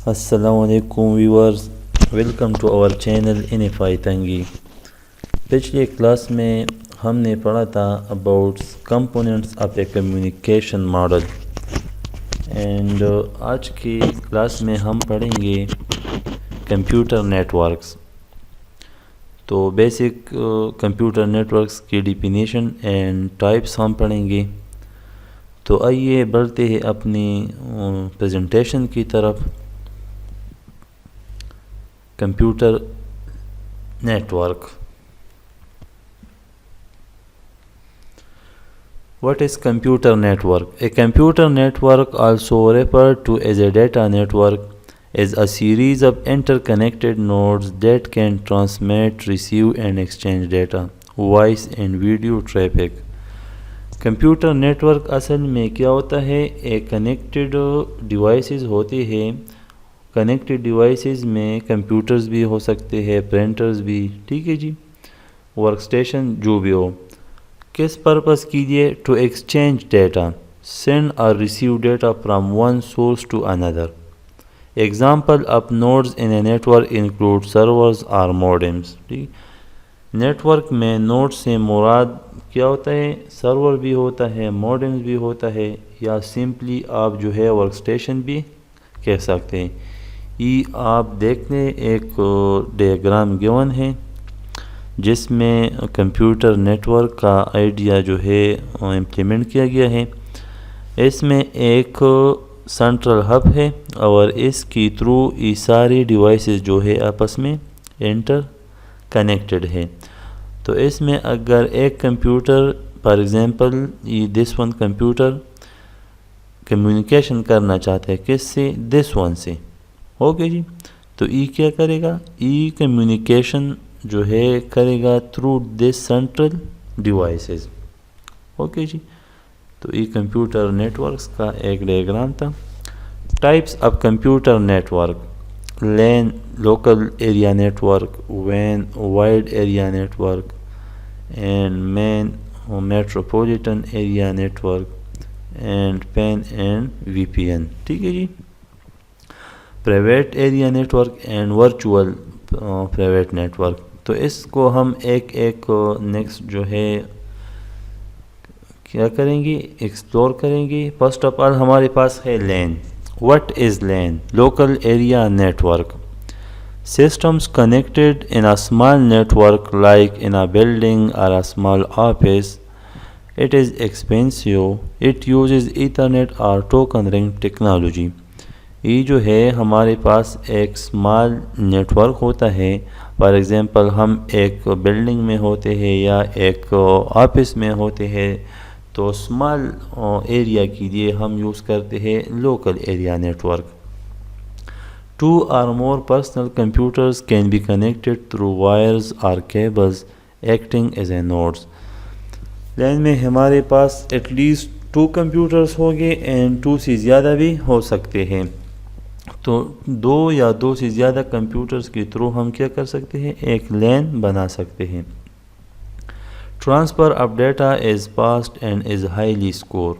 Assalamu alaikum viewers, welcome to our channel NFI تنگی. پچھلے class میں ہم نے پڑھا تھا about components of a communication model and آج کی کلاس میں ہم پڑھیں گے کمپیوٹر نیٹورکس. تو بیسک کمپیوٹر نیٹورکس کی ڈیفینیشن اینڈ ٹائپس ہم پڑھیں گے. تو آئیے بڑھتے ہیں اپنی پریزنٹیشن کی طرف. Computer network. What is computer network? A computer network, also referred to as a data network, is a series of interconnected nodes that can transmit, receive and exchange data, voice and video traffic. Computer network اصل میں کیا ہوتا ہے؟ ایک connected devices ہوتے ہیں. Connected devices میں computers بھی ہو سکتے ہیں, پرنٹرز بھی, ٹھیک ہے جی, ورک اسٹیشن جو بھی ہو. کس پرپس کے لیے؟ ٹو ایکسچینج ڈیٹا, سینڈ اور receive data from one source to another. Example of nodes in a network include servers اور موڈمز. ٹھیک, نیٹورک میں نوڈ سے مراد کیا ہوتا ہے؟ سرور بھی ہوتا ہے, موڈمز بھی ہوتا ہے, یا سمپلی آپ جو ہے ورک اسٹیشن بھی کہہ سکتے ہیں. آپ دیکھ لیں, ایک ڈیاگرام گیون ہے جس میں کمپیوٹر نیٹورک کا آئیڈیا جو ہے امپلیمنٹ کیا گیا ہے. اس میں ایک سینٹرل ہب ہے اور اس کی تھرو یہ ساری ڈیوائسز جو ہے آپس میں انٹر کنیکٹڈ ہے. تو اس میں اگر ایک computer for example this one computer communication کرنا چاہتا ہے کس سے؟ دس ون سے. اوکے جی, تو کیا کرے گا؟ کمیونیکیشن جو ہے کرے گا through this central devices. Okay جی, تو کمپیوٹر نیٹورکس کا ایک ڈیاگرام تھا. Types of computer network: LAN local area network, WAN wide area network, and man metropolitan area network, and PAN and VPN. ٹھیک ہے جی. Private area network and virtual private network. تو اس کو ہم ایک نیکسٹ جو ہے کیا کریں گے؟ ایکسپلور کریں گے. فرسٹ آف آل ہمارے پاس ہے LAN. What is LAN? Local Area Network. Systems connected in a small network like in a building or a small office. It is expensive. It uses Ethernet or token ring technology. یہ جو ہے ہمارے پاس ایک small net work ہوتا ہے. For example ہم ایک building میں ہوتے ہیں یا ایک آفس میں ہوتے ہیں, تو اسمال ایریا کے لیے ہم یوز کرتے ہیں local area network. 2 or more personal computers can be connected through wires or cables acting as a nodes. لین میں ہمارے پاس ایٹ لیسٹ 2 کمپیوٹرز ہوں گے اینڈ 2 سے زیادہ بھی ہو سکتے ہیں. تو 2 یا 2 سے زیادہ کمپیوٹرز کے تھرو ہم کیا کر سکتے ہیں؟ ایک لین بنا سکتے ہیں. Transfer of data is fast and is highly secure.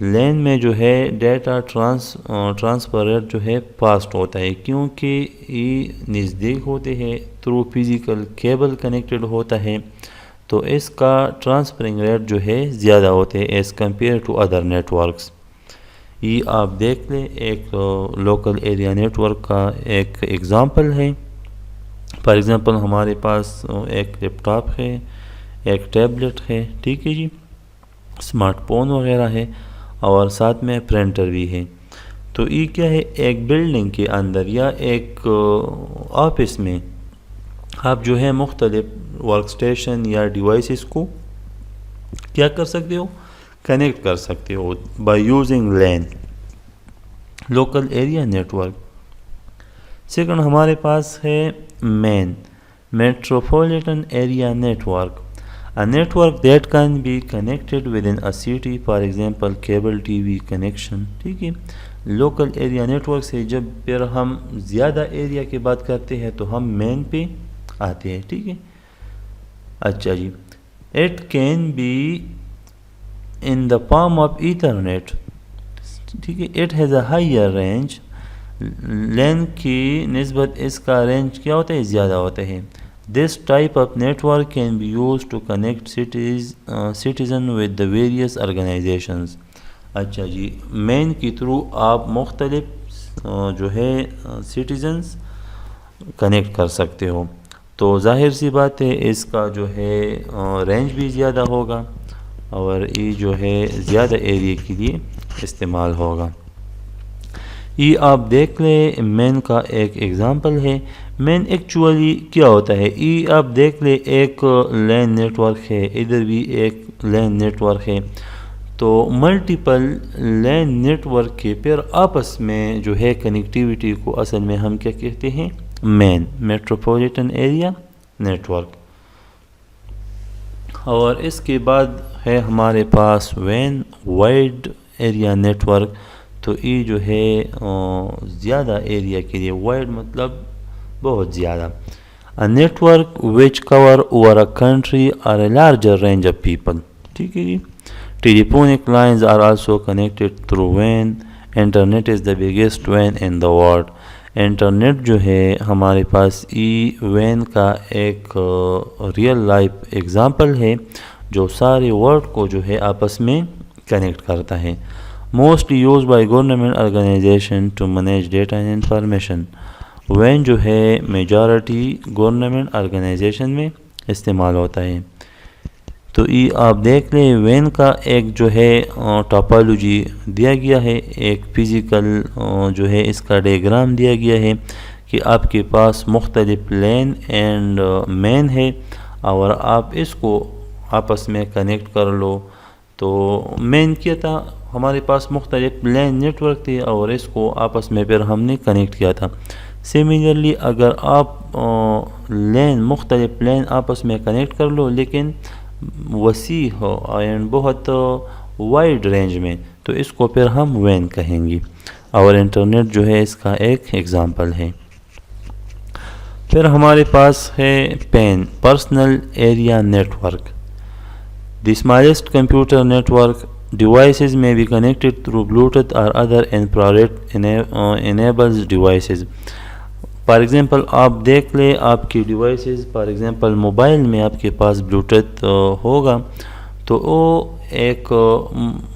LAN میں جو ہے ڈیٹا ٹرانسفر ریٹ جو ہے فاسٹ ہوتا ہے کیونکہ یہ نزدیک ہوتے ہیں, تھرو فزیکل کیبل کنیکٹڈ ہوتا ہے, تو اس کا ٹرانسفرنگ ریٹ جو ہے زیادہ ہوتے ہیں as compare to other networks. یہ آپ دیکھ لیں, ایک لوکل ایریا نیٹ ورک کا ایک ایگزامپل ہے. فار ایگزامپل ہمارے پاس ایک لیپ ٹاپ ہے, ایک ٹیبلٹ ہے, ٹھیک ہے جی, اسمارٹ فون وغیرہ ہے, اور ساتھ میں پرنٹر بھی ہے. تو یہ کیا ہے؟ ایک بلڈنگ کے اندر یا ایک آفس میں آپ جو ہے مختلف ورک اسٹیشن یا ڈیوائسز کو کیا کر سکتے ہو؟ کنیکٹ کر سکتے ہو by using LAN local area network. Second ہمارے پاس ہے man metropolitan area network. A network that can be connected within a city, for example cable TV connection. ٹھیک ہے, لوکل ایریا نیٹورک سے جب پھر ہم زیادہ ایریا کی بات کرتے ہیں تو ہم مین پہ آتے ہیں. ٹھیک ہے, اچھا جی. It can be in the form of Ethernet. ٹھیک ہے, it has a higher range لین کی نسبت اس کا رینج کیا ہوتا ہے؟ زیادہ ہوتا ہے. This type of network can be use to connect citizen with the various organizations. اچھا جی، مین کے تھرو آپ مختلف جو ہے سٹیزنز کنیکٹ کر سکتے ہو. تو ظاہر سی بات ہے اس کا جو ہے رینج بھی زیادہ ہوگا اور یہ جو ہے زیادہ ایریا کے لیے استعمال ہوگا. یہ آپ دیکھ لیں مین کا ایک ایگزامپل ہے. مین ایکچولی کیا ہوتا ہے؟ یہ آپ دیکھ لیں ایک لین نیٹ ورک ہے، ادھر بھی ایک لین نیٹ ورک ہے. تو ملٹیپل لین نیٹ ورک کے پھر آپس میں جو ہے کنیکٹیویٹی کو اصل میں ہم کیا کہتے ہیں؟ Man, metropolitan area network. اور اس کے بعد ہے ہمارے پاس وین، وائڈ ایریا نیٹ ورک. تو یہ جو ہے زیادہ ایریا کے لیے، وائڈ مطلب بہت زیادہ. A network which cover over a country or a larger range of people. ٹھیک ہے جی. Telephonic lines are also connected through WAN. Internet is the biggest WAN in the world. Internet جو ہے ہمارے پاس وین کا ایک ریئل لائف ایگزامپل ہے جو سارے ورلڈ کو جو ہے آپس میں کنیکٹ کرتا ہے. Mostly use by government organization to manage data and information. وین جو ہے میجارٹی گورنمنٹ آرگنائزیشن میں استعمال ہوتا ہے. تو یہ آپ دیکھ لیں وین کا ایک جو ہے ٹاپالوجی دیا گیا ہے، ایک فزیکل جو ہے اس کا ڈیاگرام دیا گیا ہے کہ آپ کے پاس مختلف لین اینڈ مین ہے اور آپ اس کو آپس میں کنیکٹ کر لو. تو مین کیا تھا؟ ہمارے پاس مختلف لین نیٹ ورک تھے اور اس کو آپس میں پھر ہم نے کنیکٹ کیا تھا. سملرلی اگر آپ مختلف لین آپس میں کنیکٹ کر لو لیکن وسیع ہو اینڈ بہت وائڈ رینج میں، تو اس کو پھر ہم وین کہیں گے. اور انٹرنیٹ جو ہے اس کا ایک ایگزامپل ہے. پھر ہمارے پاس ہے PAN, personal area network. The smallest computer network devices may be connected through Bluetooth or other infrared enables devices. For example آپ دیکھ لیں آپ کی ڈیوائسز، فار ایگزامپل موبائل میں آپ کے پاس بلوٹوتھ ہوگا تو وہ ایک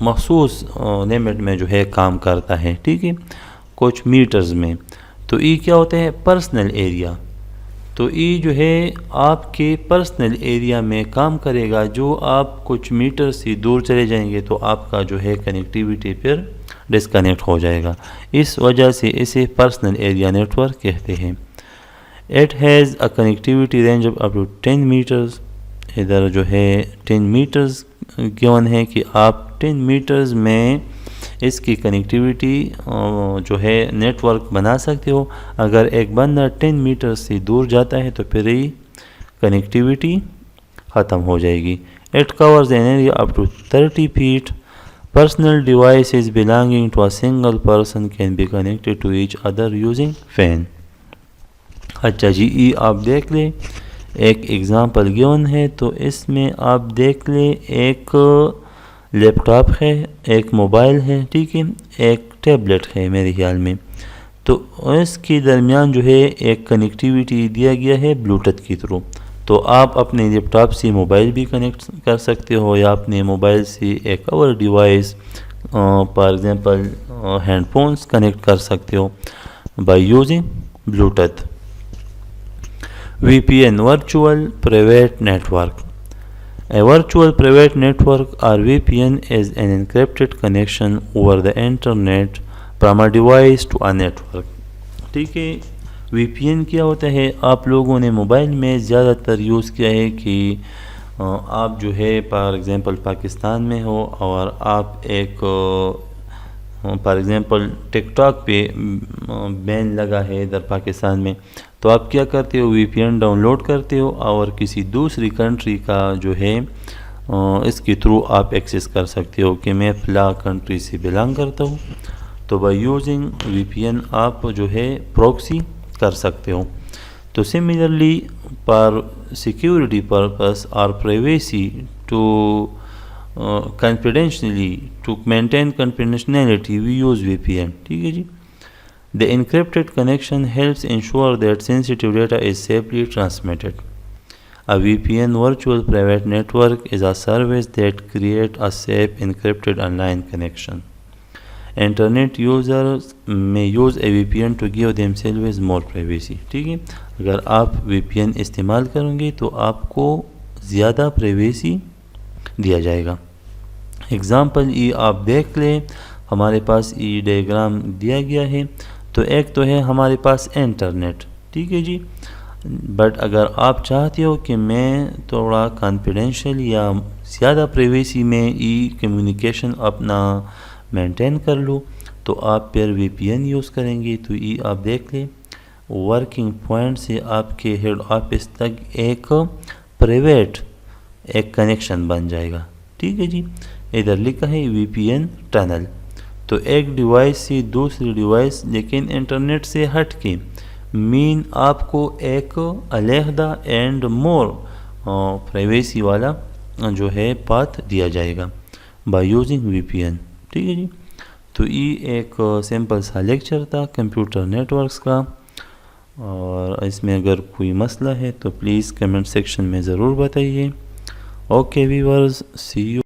مخصوص لمٹ میں جو ہے کام کرتا ہے، ٹھیک ہے، کچھ میٹرز میں. تو یہ کیا ہوتا ہے؟ Personal area. تو یہ جو ہے آپ کے پرسنل ایریا میں کام کرے گا. جو آپ کچھ میٹر سے دور چلے جائیں گے تو آپ کا جو ہے کنیکٹیویٹی پھر ڈسکنیکٹ ہو جائے گا. اس وجہ سے اسے پرسنل ایریا نیٹ ورک کہتے ہیں. It has a connectivity range of up to 10 metres. ادھر جو ہے 10 میٹرز گیون ہے کہ آپ 10 میٹرز میں اس کی کنیکٹیویٹی جو ہے نیٹ ورک بنا سکتے ہو. اگر ایک بندہ 10 میٹر سے دور جاتا ہے تو پھر یہ کنیکٹیویٹی ختم ہو جائے گی. It covers an area up to 30 feet. Personal devices belonging to a single person can be connected to each other using FAN. اچھا جی، یہ آپ دیکھ لیں ایک ایگزامپل گیون ہے. تو اس میں آپ دیکھ لیں ایک لیپ ٹاپ ہے، ایک موبائل ہے، ٹھیک ہے، ایک ٹیبلٹ ہے میرے خیال میں. تو اس کے درمیان جو ہے ایک کنیکٹیویٹی دیا گیا ہے بلوٹوتھ کے تھرو. تو آپ اپنے لیپ ٹاپ سے موبائل بھی کنیکٹ کر سکتے ہو یا اپنے موبائل سے ایک اور device for example hand phones connect کر سکتے ہو by using bluetooth. VPN, Virtual Private Network. A virtual private network or VPN is an encrypted connection over the internet from a device to a network. ٹھیک ہے، VPN کیا ہوتا ہے؟ آپ لوگوں نے موبائل میں زیادہ تر یوز کیا ہے کہ آپ جو ہے فار ایگزامپل پاکستان میں ہو اور آپ ایک فار ایگزامپل ٹک ٹاک پہ بین لگا ہے ادھر پاکستان میں، تو آپ کیا کرتے ہو؟ VPN ڈاؤن لوڈ کرتے ہو اور کسی دوسری کنٹری کا جو ہے اس کے تھرو آپ ایکسیس کر سکتے ہو کہ میں فلاں کنٹری سے بلانگ کرتا ہوں. تو بائی یوزنگ VPN آپ جو ہے پروکسی کر سکتے ہو. تو سملرلی پر سیکیورٹی پرپس اور privacy to confidentially to maintain confidentiality we use VPN. ٹھیک ہے جی. The encrypted connection helps ensure that sensitive data is safely transmitted. A VPN virtual private network is a service that creates a safe encrypted online connection. Internet users may use a VPN to give themselves more privacy. ٹھیک ہے، اگر آپ VPN استعمال کریں گے تو آپ کو زیادہ پرائیویسی دیا جائے گا. اگزامپل یہ آپ دیکھ لیں، ہمارے پاس یہ ڈائیگرام دیا گیا ہے. تو ایک تو ہے ہمارے پاس انٹرنیٹ، ٹھیک ہے جی. بٹ اگر آپ چاہتے ہو کہ میں تھوڑا کانفیڈینشیل یا زیادہ پرائیویسی میں ای کمیونیکیشن اپنا مینٹین کر لوں تو آپ پھر VPN یوز کریں گے. تو یہ آپ دیکھ لیں، ورکنگ پوائنٹ سے آپ کے ہیڈ آفس تک ایک پرائیویٹ ایک کنیکشن بن جائے گا. ٹھیک ہے جی. ادھر لکھا ہے VPN ٹنل. تو ایک ڈیوائس سے دوسری ڈیوائس لیکن انٹرنیٹ سے ہٹ کے مین آپ کو ایک علیحدہ اینڈ مور پرائیویسی والا جو ہے پاتھ دیا جائے گا بائی یوزنگ VPN. ٹھیک ہے جی. تو یہ ایک سمپل سا لیکچر تھا کمپیوٹر نیٹ ورکس کا، اور اس میں اگر کوئی مسئلہ ہے تو پلیز کمنٹ سیکشن میں ضرور بتائیے. Okay viewers, see you.